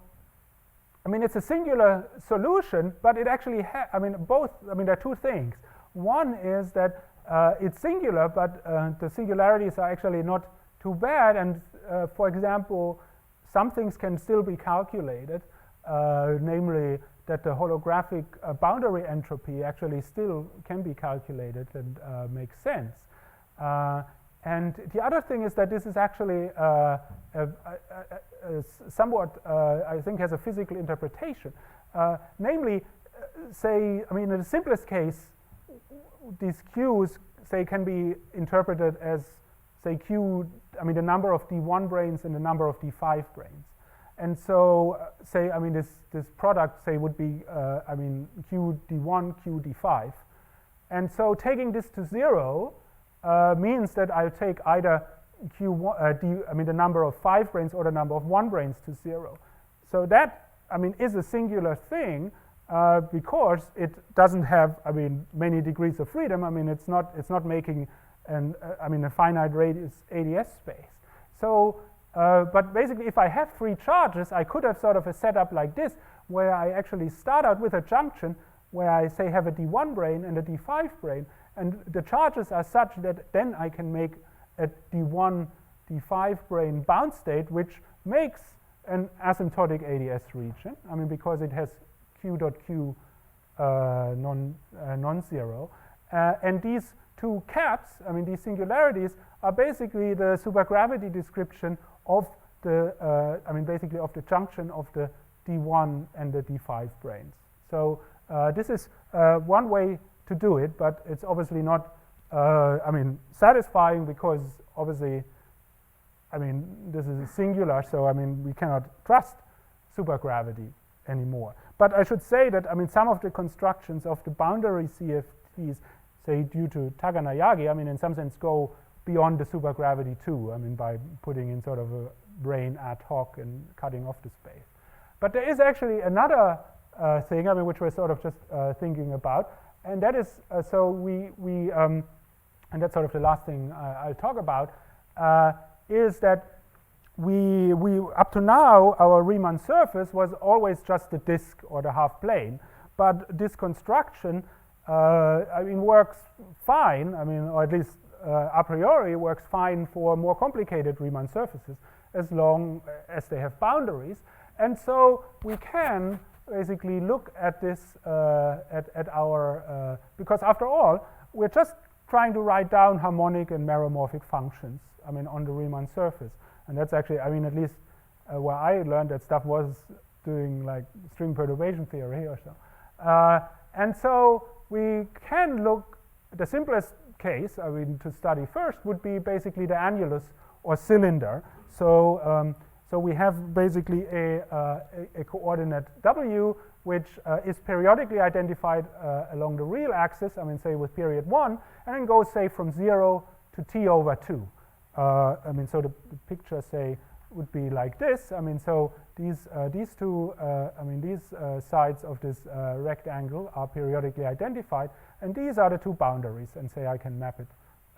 I mean, it's a singular solution, but it actually I mean, there are two things. One is that it's singular, but the singularities are actually not too bad, and for example, some things can still be calculated, namely that the holographic boundary entropy actually still can be calculated and makes sense. And the other thing is that this is actually somewhat, I think, has a physical interpretation. Namely, say, I mean, in the simplest case, these Qs, say, can be interpreted as, say, Q, I mean, the number of D1 branes and the number of D5 branes. And so, say, I mean, this product, say, would be, I mean, Q D1, Q D5. And so taking this to 0 means that I'll take either the number of 5 branes or the number of 1 branes to 0. So that, is a singular thing because it doesn't have, many degrees of freedom. It's not making a finite radius ADS space. So, but basically, if I have 3 charges, I could have sort of a setup like this, where I actually start out with a junction where I say have a D1 brane and a D5 brane, and the charges are such that then I can make a D1, D5 brane bound state, which makes an asymptotic ADS region. Because it has Q dot Q non-zero. And these 2 caps, these singularities, are basically the supergravity description of the, basically of the junction of the D1 and the D5 branes. So this is one way to do it, but it's obviously not, satisfying, because obviously, this is a singular, so we cannot trust supergravity anymore. But I should say that, some of the constructions of the boundary CFTs, say due to Taganayagi, in some sense go beyond the supergravity too, by putting in sort of a brane ad hoc and cutting off the space. But there is actually another thing, which we're sort of just thinking about, and that is, so we and that's sort of the last thing I'll talk about, is that we up to now, our Riemann surface was always just the disk or the half plane, but this construction, works fine, or at least a priori works fine for more complicated Riemann surfaces, as long as they have boundaries. And so we can basically look at this, at our, because after all, we're just trying to write down harmonic and meromorphic functions, on the Riemann surface. And that's actually, at least where I learned that stuff was doing like string perturbation theory or so. And so we can look, the simplest case, to study first would be basically the annulus or cylinder. So, so we have basically a coordinate W, which is periodically identified along the real axis, say with period 1, and then goes, say, from 0 to t over 2. So the picture, say, would be like this. So these two, these sides of this rectangle are periodically identified, and these are the 2 boundaries, and say I can map it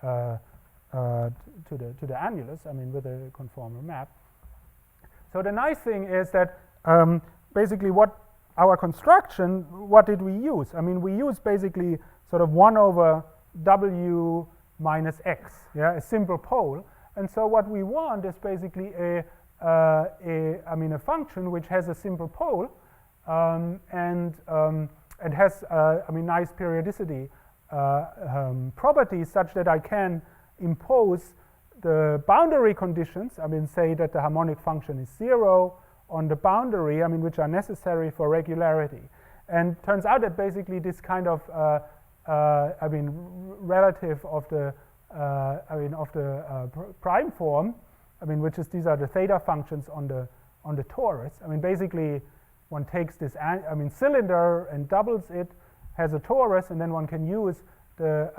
to the annulus, with a conformal map. So the nice thing is that basically what our construction, what did we use? We use basically sort of 1 over W minus X, a simple pole. And so what we want is basically a function which has a simple pole and has nice periodicity properties such that I can impose the boundary conditions, say that the harmonic function is 0 on the boundary, which are necessary for regularity. And turns out that basically this kind of, relative of the, prime form, which is, these are the theta functions on the torus. Basically one takes this, cylinder and doubles it, has a torus, and then one can use the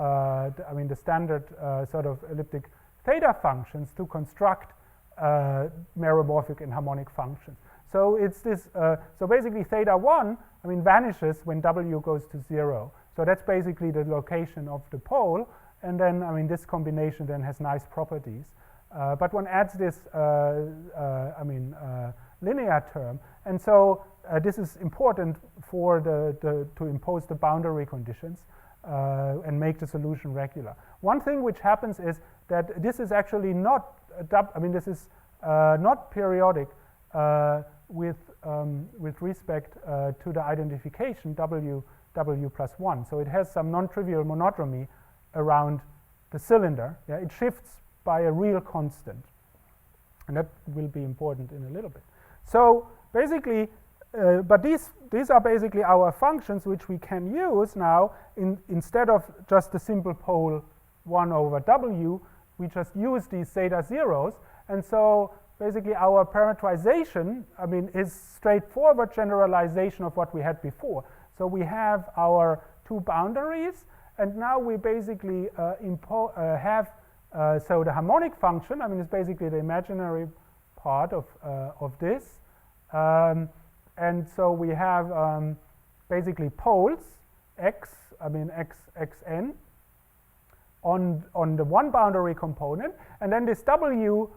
standard sort of elliptic theta functions to construct meromorphic and harmonic functions. So it's this, so basically theta 1, vanishes when W goes to 0. So that's basically the location of the pole, and then, this combination then has nice properties. But one adds this, linear term, and so this is important for to impose the boundary conditions and make the solution regular. One thing which happens is that this is actually not, this is not periodic with respect to the identification W plus 1. So it has some non-trivial monodromy around the cylinder. It shifts by a real constant, and that will be important in a little bit. So basically, but these are basically our functions which we can use now instead of just the simple pole 1 over W. We just use these zeta zeros, and so basically our parametrization, is straightforward generalization of what we had before. So we have our 2 boundaries, and now we basically have So the harmonic function, I mean, is basically the imaginary part of this. And so we have basically poles, xn, on the one boundary component, and then this W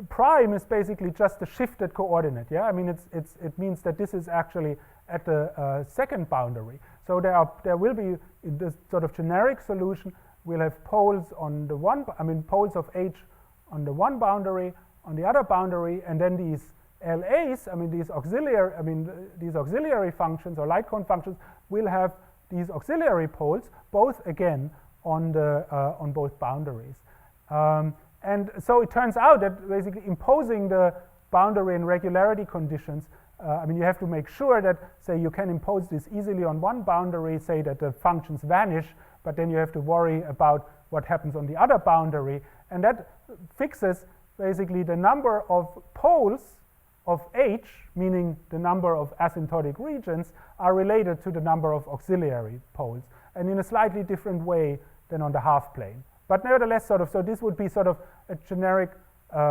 prime is basically just a shifted coordinate. Yeah, I mean it means that this is actually at the second boundary. So there will be, in this sort of generic solution, we'll have poles on the one, poles of H on the one boundary, on the other boundary, and then these LAs, these auxiliary functions or light cone functions will have these auxiliary poles, both again on both boundaries. And so it turns out that basically imposing the boundary and regularity conditions, you have to make sure that, say, you can impose this easily on one boundary, say that the functions vanish, but then you have to worry about what happens on the other boundary, and that fixes basically the number of poles of H, meaning the number of asymptotic regions, are related to the number of auxiliary poles, and in a slightly different way than on the half plane. But nevertheless, so this would be sort of a generic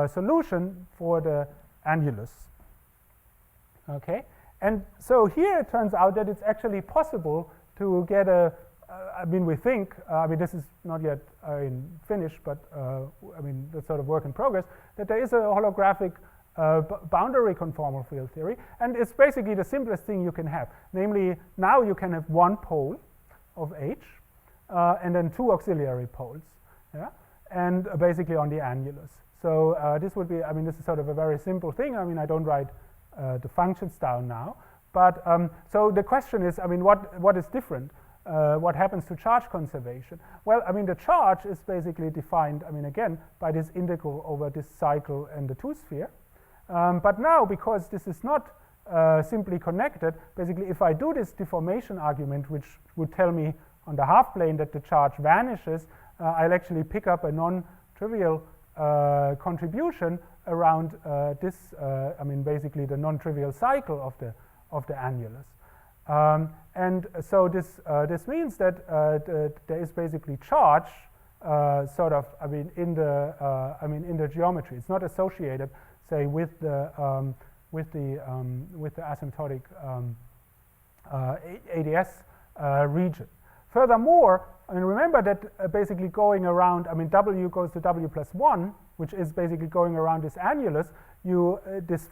solution for the annulus. Okay, and so here it turns out that it's actually possible to get we think, this is not yet finished, but that's sort of work in progress, that there is a holographic boundary conformal field theory, and it's basically the simplest thing you can have. Namely, now you can have one pole of H, and then two auxiliary poles, yeah, and basically on the annulus. So this would be, this is sort of a very simple thing. I don't write the functions down now, but so the question is, what is different? What happens to charge conservation? Well, the charge is basically defined, again, by this integral over this cycle and the two-sphere. But now, because this is not simply connected, basically if I do this deformation argument, which would tell me on the half plane that the charge vanishes, I'll actually pick up a non-trivial contribution around this, basically the non-trivial cycle of the annulus. And so this means that there is basically charge in the geometry. It's not associated, say, with the asymptotic ADS region. Furthermore, remember that basically going around, W goes to W plus 1, which is basically going around this annulus. This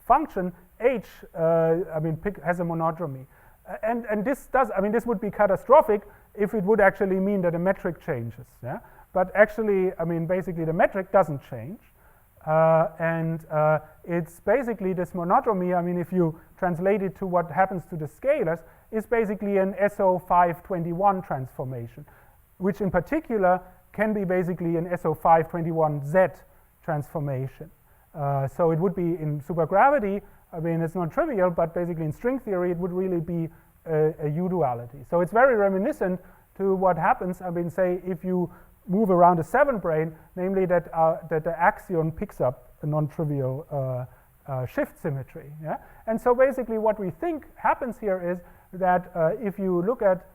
function H, has a monodromy. And this does, this would be catastrophic if it would actually mean that the metric changes. Yeah? But actually, basically the metric doesn't change. It's basically this monodromy, if you translate it to what happens to the scalars, is basically an SO521 transformation, which in particular can be basically an SO521Z transformation. So it would be in supergravity, it's not trivial, but basically in string theory, it would really be a U-duality. So it's very reminiscent to what happens, say, if you move around a 7-brane, namely that the axion picks up a non-trivial shift symmetry. Yeah? And so basically what we think happens here is that if you look at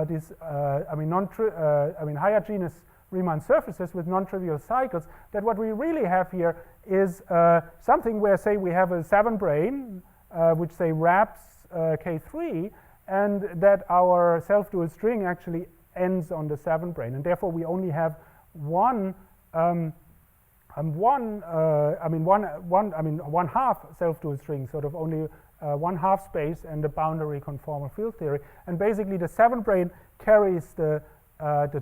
these, higher genus Riemann surfaces with non-trivial cycles, that what we really have here is something where, say, we have a 7-brane, which, say, wraps K3, and that our self-dual string actually ends on the 7-brane, and therefore we only have one half self-dual string, sort of only one half space and the boundary conformal field theory, and basically the 7-brane carries the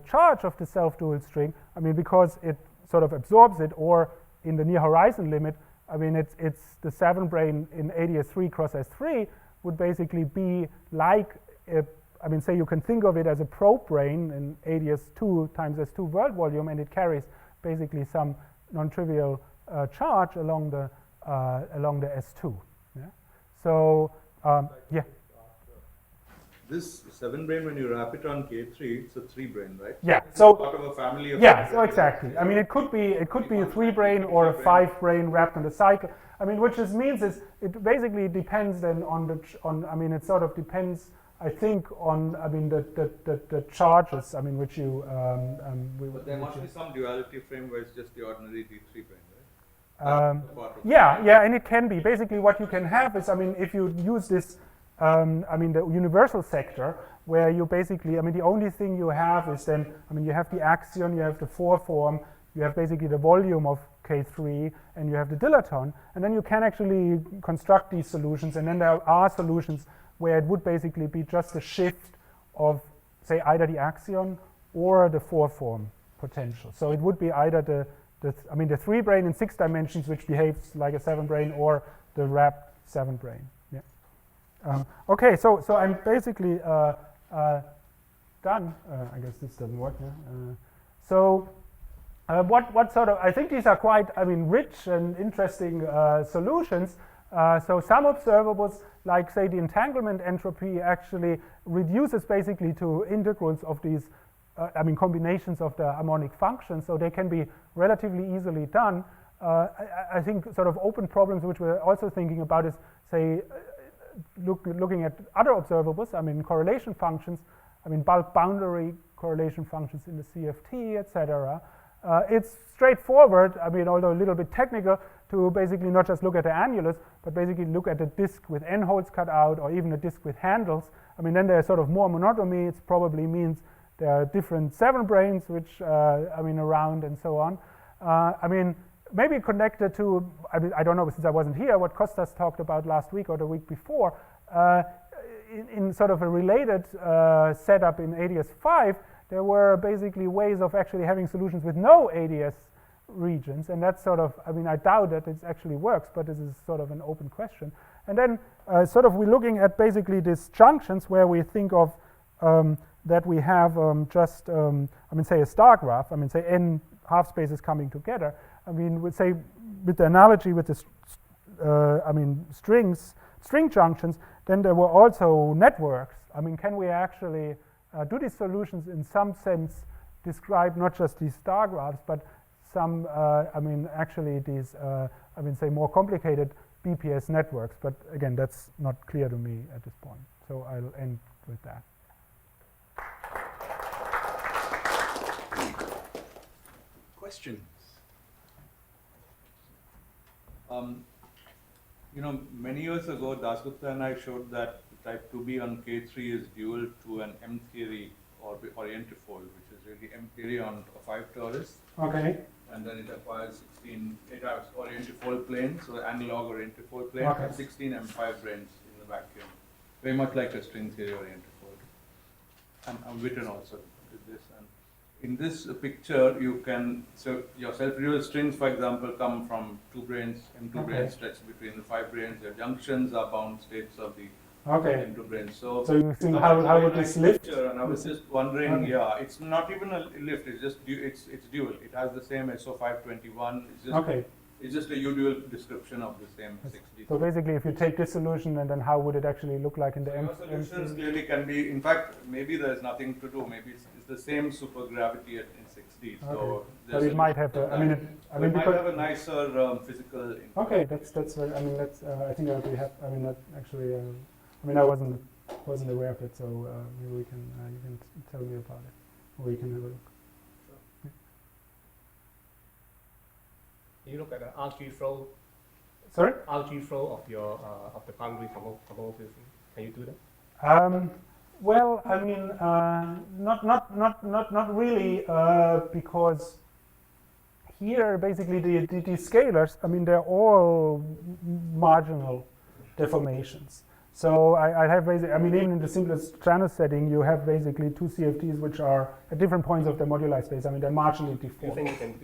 charge of the self-dual string, because it sort of absorbs it, or in the near horizon limit, it's the 7-brane in ADS3 cross S3 would basically be like, say you can think of it as a probe brane in ADS2 times S2 world volume, and it carries basically some non-trivial charge along the S2. Yeah? So, yeah. This 7-brane, when you wrap it on K3, it's a 3-brane, right? Yeah. So part of a family of. Yeah. So exactly. it could be a 3-brane or a 5-brane wrapped on the cycle. Which just means is it basically depends then on it sort of depends I think on, I mean, the charges, I mean, which you, But there must be some duality frame where it's just the ordinary D3 plane, right? yeah, and it can be. Basically, what you can have is, I mean, if you use this, I mean, the universal sector, where you basically, I mean, the only thing you have is then, I mean, you have the axion, you have the 4 form, you have basically the volume of K3, and you have the dilaton, and then you can actually construct these solutions, and then there are solutions where it would basically be just a shift of, say, either the axion or the 4 form potential. So it would be either the 3 brane in 6 dimensions, which behaves like a 7 brane, or the wrapped 7 brane. Yeah. Okay, so I'm basically done. I guess this doesn't work. Yeah? What sort of? I think these are quite, I mean, rich and interesting solutions. So some observables, like say the entanglement entropy, actually reduces basically to integrals of these. I mean, combinations of the harmonic functions, so they can be relatively easily done. I think sort of open problems which we're also thinking about is, say, looking at other observables, I mean, correlation functions, I mean, bulk boundary correlation functions in the CFT, etc. It's straightforward, I mean, although a little bit technical, to basically not just look at the annulus, but basically look at the disk with n holes cut out, or even a disk with handles. I mean, then there's sort of more monotony. It probably means there are different 7 branes which, I mean, around and so on. I mean, maybe connected to, I don't know, since I wasn't here, what Kostas talked about last week or the week before. In sort of a related setup in ADS5, there were basically ways of actually having solutions with no ADS regions, and that's sort of, I mean, I doubt that it actually works, but this is sort of an open question. And then sort of we're looking at basically these junctions where we think of that we have just, I mean, say a star graph, I mean, say n half spaces coming together. I mean, we'd say with the analogy with the, I mean, string junctions, then there were also networks. I mean, can we actually do these solutions in some sense describe not just these star graphs, but some, I mean, actually these, I mean, say more complicated BPS networks. But again, that's not clear to me at this point. So I'll end with that. Questions? You know, many years ago, Dasgupta and I showed that type 2b on K3 is dual to an M theory orientifold, which is really M theory on a 5 torus. Okay. And then it acquires 16, it has orientifold plane, so analog orientifold plane, Okay. and 16 M5 branes in the vacuum. Very much like a string theory orientifold. And Witten also did this. And in this picture, you can, so your self-real strings, for example, come from 2 branes, M2 Okay. branes stretched between the 5 branes. Your junctions are bound states of the Okay. M2 branes. So you think how would this lift? And I was just wondering, Okay. yeah, it's not even a lift. It's just it's dual. It has the same SO521. It's just Okay. It's just a U-dual description of the same 6D. So basically, if you take this solution, and then how would it actually look like in the Your solutions clearly can be, in fact, maybe there's nothing to do. Maybe it's the same supergravity in 6D. So Okay. But it might have, it might because have a nicer physical. okay, that's very. I mean, that's. I think I would be happy. I mean, that actually. I mean, I wasn't aware of it, so maybe we can. You can tell me about it, or we can have a look. You look at the RG flow. Sorry. RG flow of your of the boundary homomorphism. Can you do that? Well, I mean, not really, because here basically the scalars, I mean, they're all marginal deformations. So I have basically, I mean, even in the simplest channel setting, you have basically 2 CFTs which are at different points of the moduli space. I mean, they're marginally Do you deformed. think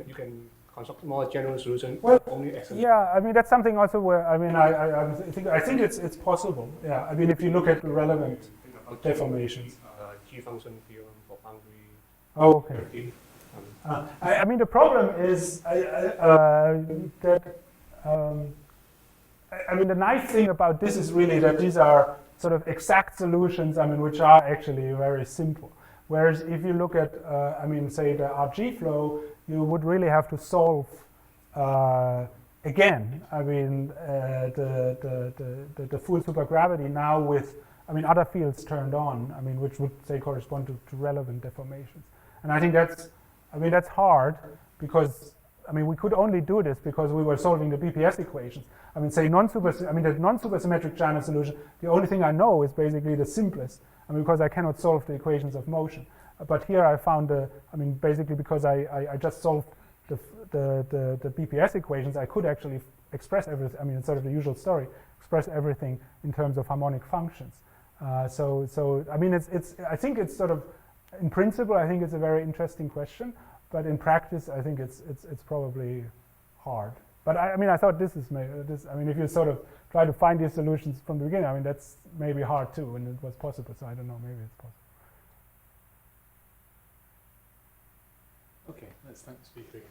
you can construct more general solution? Well, only excellent. Yeah, I mean, that's something also where, I mean, I think it's possible. Yeah, I mean, if you look at the relevant deformations. G function theorem for boundary. Oh, okay. 13. I mean, the problem is that, I mean, the nice thing about this is really that these are sort of exact solutions, I mean, which are actually very simple. Whereas if you look at, I mean, say the RG flow, you would really have to solve again. I mean, the full supergravity now with, I mean, other fields turned on, I mean, which would say correspond to relevant deformations. And I think that's, I mean, that's hard because, I mean, we could only do this because we were solving the BPS equations. I mean, say the non-supersymmetric channel solution, the only thing I know is basically the simplest. I mean, because I cannot solve the equations of motion. But here I found basically because I just solved the BPS equations, I could actually express everything, I mean, it's sort of the usual story, express everything in terms of harmonic functions. So I mean, I think it's sort of, in principle, I think it's a very interesting question, but in practice, I think it's probably hard. But I mean, I thought this is I mean, if you sort of try to find these solutions from the beginning, I mean, that's maybe hard too, and it was possible. So I don't know, maybe it's possible. Okay, let's thank the speaker again.